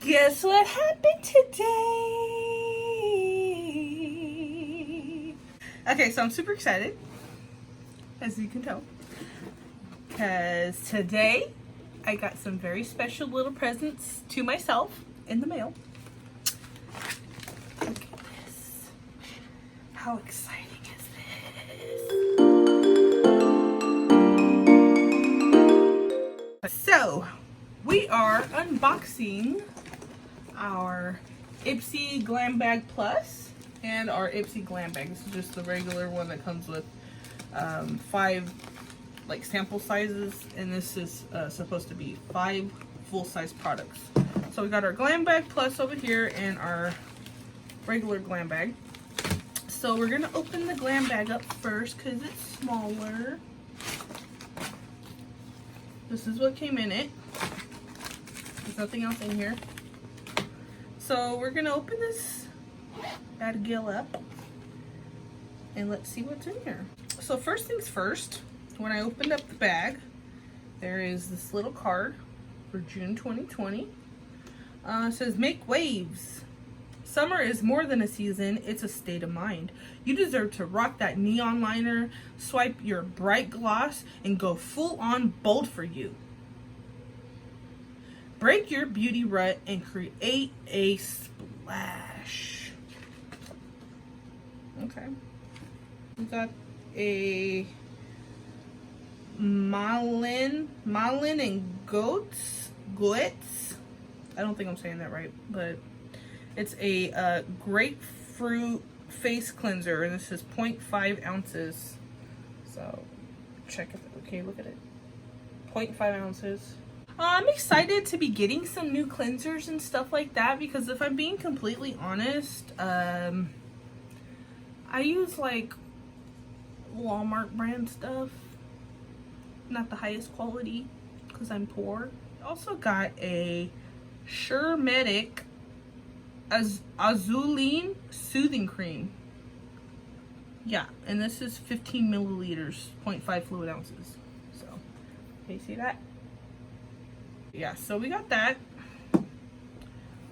Guess what happened today? Okay, so I'm super excited, as you can tell, because today I got some very special little presents to myself in the mail. Look at this. How exciting is this? So, we are unboxing our IPSY Glam Bag Plus and our IPSY Glam Bag. This is just the regular one that comes with 5 like sample sizes, and this is supposed to be 5 full-size products. So we got our Glam Bag Plus over here and our regular Glam Bag. So we're gonna open the Glam Bag up first because it's smaller. This is what came in it. There's nothing else in here. So we're gonna open this bad gill up and let's see what's in here. So first things first, when I opened up the bag, there is this little card for June 2020. It says, make waves. Summer is more than a season, it's a state of mind. You deserve to rock that neon liner, swipe your bright gloss, and go full on bold for you. Break your beauty rut and create a splash. Okay. We got a Malin and Goats. I don't think I'm saying that right, but it's a grapefruit face cleanser, and this is 0.5 ounces. So check it. Okay, look at it. 0.5 ounces. I'm excited to be getting some new cleansers and stuff like that, because if I'm being completely honest, I use like Walmart brand stuff, not the highest quality because I'm poor. Also got a Shermedic Azuline Soothing Cream. Yeah, and this is 15 milliliters, 0.5 fluid ounces. So, can you see that? Yeah, so we got that.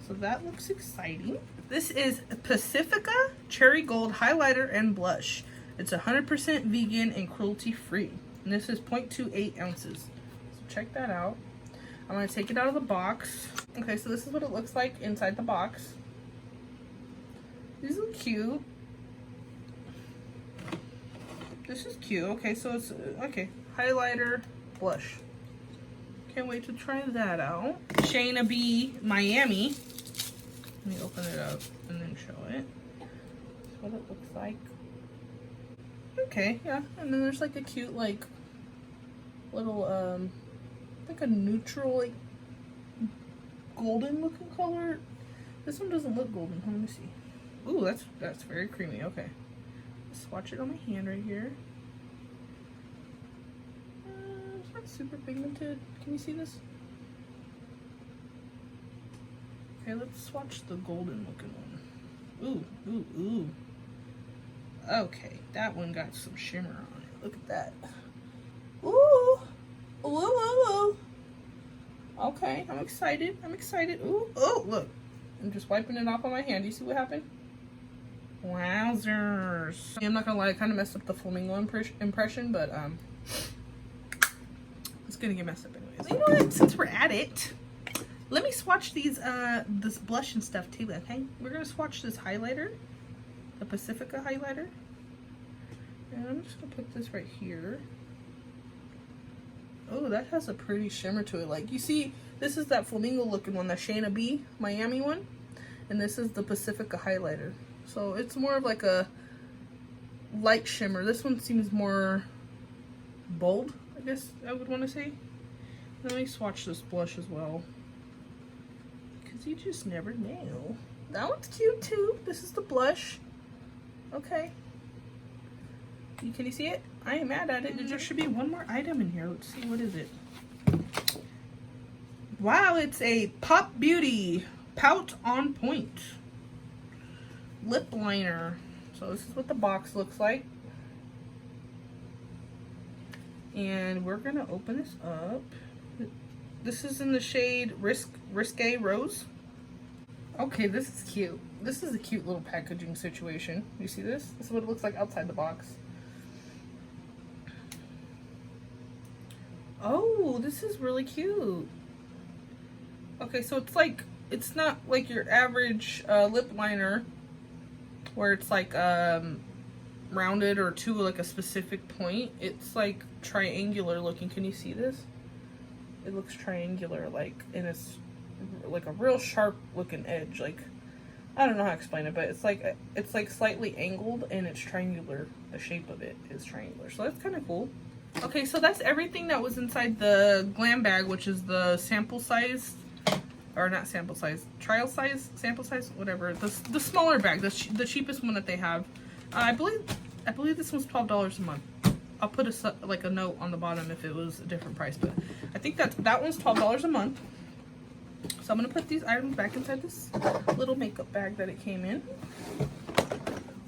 So that looks exciting. This is Pacifica Cherry Gold Highlighter and Blush. It's 100% vegan and cruelty free. And this is 0.28 ounces. So check that out. I'm going to take it out of the box. Okay, so this is what it looks like inside the box. These look cute. This is cute. Okay, so it's, okay, highlighter, blush. Can't wait to try that out. Shayna B Miami. Let me open it up and then show it. That's what it looks like. Okay, yeah. And then there's like a cute, like, little, like a neutral, like, golden looking color. This one doesn't look golden. Let me see. Ooh, that's very creamy. Okay. Swatch it on my hand right here. It's not super pigmented. Can you see this? Okay, let's swatch the golden looking one. Ooh, ooh, ooh. Okay, that one got some shimmer on it. Look at that. Ooh. Ooh, ooh, ooh. Okay, I'm excited. I'm excited. Ooh, oh, look. I'm just wiping it off on my hand. Do you see what happened? Wowzers. I'm not gonna lie, I kind of messed up the flamingo impression, but it's gonna get messed up anyways. You know what? Since we're at it, let me swatch these this blush and stuff too. Okay, we're gonna swatch this highlighter, the Pacifica highlighter, and I'm just gonna put this right here. Oh, that has a pretty shimmer to it. Like, you see, this is that flamingo looking one, the Shayna B Miami one, and this is the Pacifica highlighter. So it's more of like a light shimmer. This one seems more bold, I guess I would want to say. Let me swatch this blush as well, because you just never know. That one's cute too. This is the blush. Okay. Can you see it? I ain't mad at it. There should be one more item in here. Let's see, what is it? Wow, it's a Pop Beauty Pout on Point lip liner. So this is what the box looks like. And we're gonna open this up. This is in the shade Risque Rose. Okay, this is cute. This is a cute little packaging situation. You see this? This is what it looks like outside the box. Oh, this is really cute. Okay, so it's like, it's not like your average lip liner where it's like rounded or to like a specific point. It's like triangular looking. Can you see this? It looks triangular, like, and it's like a real sharp looking edge. Like, I don't know how to explain it, but it's like slightly angled and it's triangular. The shape of it is triangular, so that's kind of cool. Okay, so that's everything that was inside the Glam bag, which is the sample size, or not sample size, trial size, sample size, whatever. The smaller bag, the cheapest one that they have. I believe this was $12 a month. I'll put a note on the bottom if it was a different price, but I think that one's $12 a month. So I'm gonna put these items back inside this little makeup bag that it came in.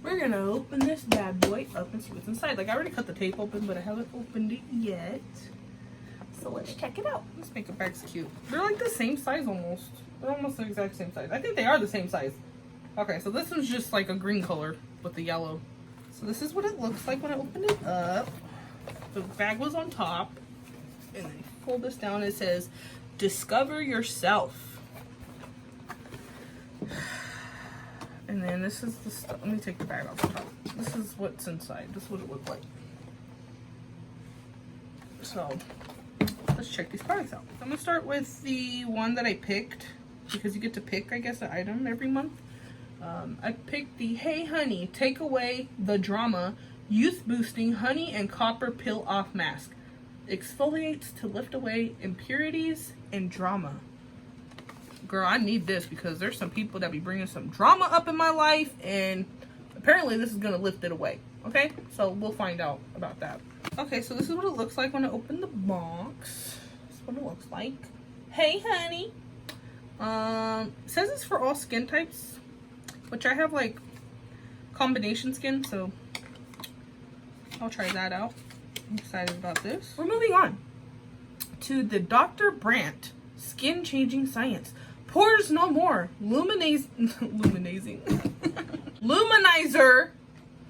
We're gonna open this bad boy up and see what's inside. Like, I already cut the tape open, but I haven't opened it yet. So let's check it out. This makeup bag's cute. They're like the same size almost. They're almost the exact same size. I think they are the same size. Okay, so this one's just like a green color with the yellow. So this is what it looks like when I open it up. The bag was on top. And I pull this down. It says, "Discover yourself." And then this is the stuff. Let me take the bag off the top. This is what's inside. This is what it looked like. So let's check these products out. I'm gonna start with the one that I picked, because you get to pick, I guess, an item every month. I picked the Hey Honey Take Away the Drama Youth Boosting Honey and Copper Peel Off Mask. Exfoliates to lift away impurities and drama. Girl, I need this because there's some people that be bringing some drama up in my life, and apparently this is gonna lift it away. Okay, so we'll find out about that. Okay, so this is what it looks like when I open the box. This is what it looks like. Hey Honey. It says it's for all skin types, which I have like combination skin, so I'll try that out. I'm excited about this. We're moving on to the Dr. Brandt Skin Changing Science. Pores No More Luminizer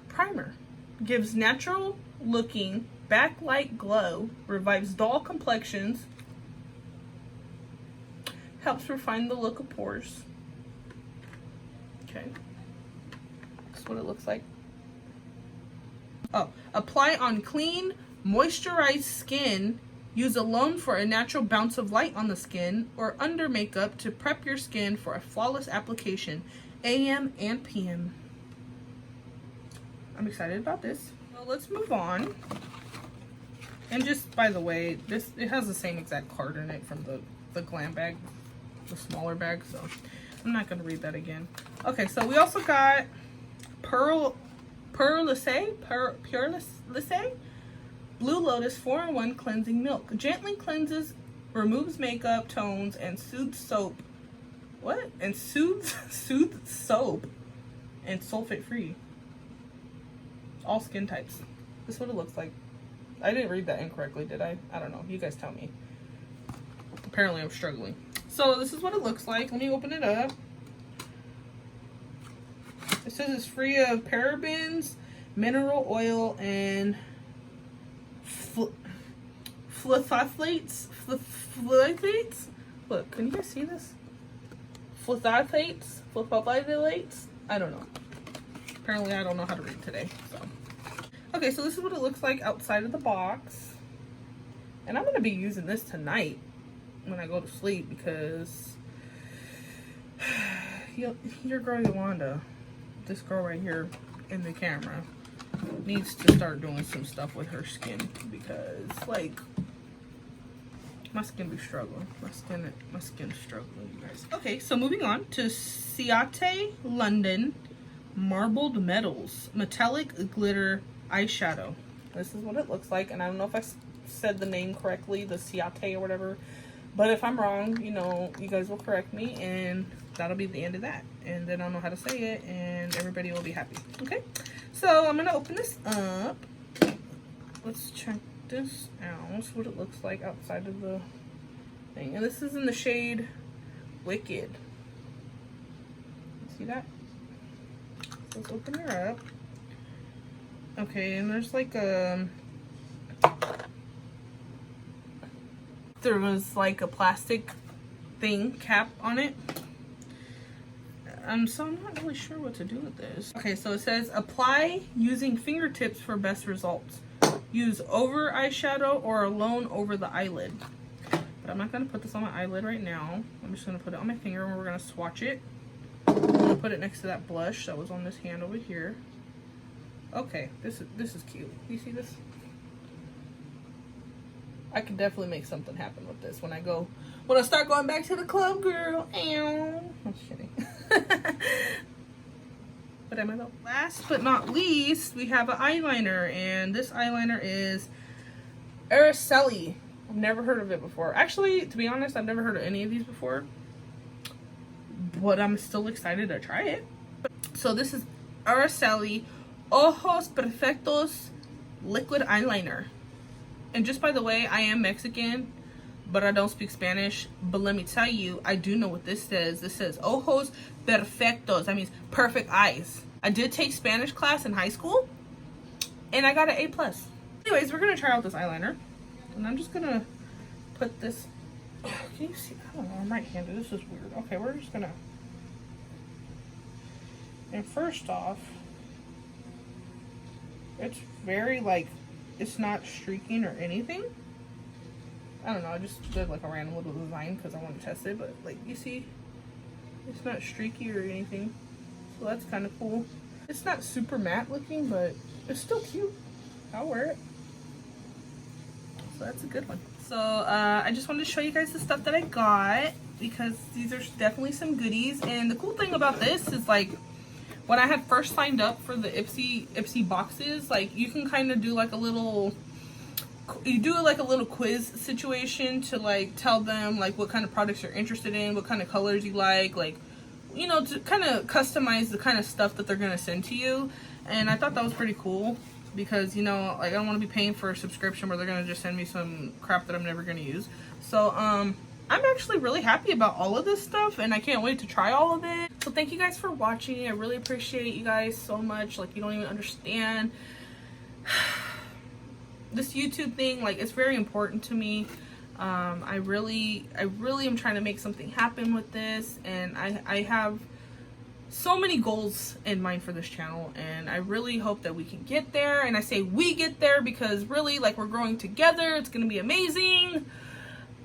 Primer. Gives natural looking backlight glow. Revives dull complexions. Helps refine the look of pores. Okay. That's what it looks like. Oh, apply on clean, moisturized skin. Use alone for a natural bounce of light on the skin, or under makeup to prep your skin for a flawless application, AM and PM. I'm excited about this. Well, let's move on. And just by the way, it has the same exact card in it from the Glam bag, the smaller bag, so I'm not gonna read that again. Okay, so we also got Pure Lisse Blue Lotus 4-in-1 Cleansing Milk. Gently cleanses, removes makeup, tones, and soothes soap. What? And soothes soap and sulfate free. All skin types. This is what it looks like. I didn't read that incorrectly, did I? I don't know. You guys tell me. Apparently I'm struggling. So this is what it looks like. Let me open it up. It says it's free of parabens, mineral oil, and phthalates. Look, can you guys see this? Phthalates? I don't know. Apparently I don't know how to read today. So, okay, so this is what it looks like outside of the box. And I'm going to be using this tonight when I go to sleep, because your girl Yolanda, this girl right here in the camera, needs to start doing some stuff with her skin, because like my skin be struggling. My skin is struggling, you guys. Okay, so moving on to Ciate London Marbled Metals Metallic Glitter Eyeshadow. This is what it looks like, and I don't know if I said the name correctly, the Ciate or whatever, but if I'm wrong, you know, you guys will correct me, and that'll be the end of that. And then I'll know how to say it, and everybody will be happy. Okay, so I'm gonna open this up. Let's check this out. This is what it looks like outside of the thing. And this is in the shade Wicked. See that? Let's open her up. Okay, and there's like a... There was like a plastic thing cap on it. So I'm not really sure what to do with this. Okay, so it says apply using fingertips for best results. Use over eyeshadow or alone over the eyelid. But I'm not gonna put this on my eyelid right now. I'm just gonna put it on my finger and we're gonna swatch it. I'm gonna put it next to that blush that was on this hand over here. Okay, this is cute. You see this? I could definitely make something happen with this when I start going back to the club, girl. Ow. I'm just kidding. But last but not least, we have an eyeliner, and this eyeliner is IPSY. I've never heard of it before. Actually, to be honest, I've never heard of any of these before, but I'm still excited to try it. So this is IPSY Ojos Perfectos liquid eyeliner. And just by the way, I am Mexican, but I don't speak Spanish. But let me tell you, I do know what this says. This says ojos perfectos. That means perfect eyes. I did take Spanish class in high school, and I got an A+. Anyways, we're gonna try out this eyeliner, and I'm just gonna put this. Can you see? I don't know. I'm right-handed. This is weird. Okay, we're just gonna. And first off, it's very like, it's not streaking or anything. I don't know, I just did like a random little design because I want to test it, but like you see, it's not streaky or anything, so that's kind of cool. It's not super matte looking, but it's still cute. I'll wear it. So that's a good one. So I just wanted to show you guys the stuff that I got because these are definitely some goodies. And the cool thing about this is like, when I had first signed up for the IPSY boxes, like you can kind of do like a little, quiz situation to like tell them like what kind of products you're interested in, what kind of colors you like, you know, to kind of customize the kind of stuff that they're gonna send to you. And I thought that was pretty cool because, you know, like I don't want to be paying for a subscription where they're gonna just send me some crap that I'm never gonna use. So I'm actually really happy about all of this stuff, and I can't wait to try all of it. So thank you guys for watching. I really appreciate you guys so much. Like, you don't even understand. This YouTube thing, like, it's very important to me. I really am trying to make something happen with this, and I have so many goals in mind for this channel, and I really hope that we can get there. And I say we get there because really, like, we're growing together. It's gonna be amazing.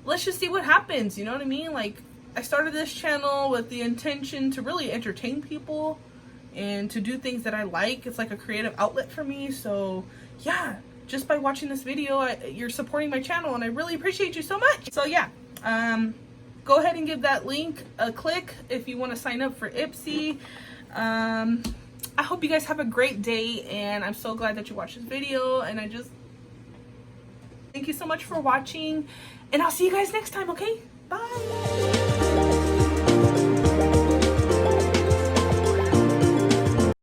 Let's just see what happens, you know what I mean? Like, I started this channel with the intention to really entertain people and to do things that I like. It's like a creative outlet for me. So yeah, just by watching this video, you're supporting my channel, and I really appreciate you so much. So yeah, go ahead and give that link a click if you want to sign up for IPSY. I hope you guys have a great day, and I'm so glad that you watched this video, and thank you so much for watching, and I'll see you guys next time, okay? Bye!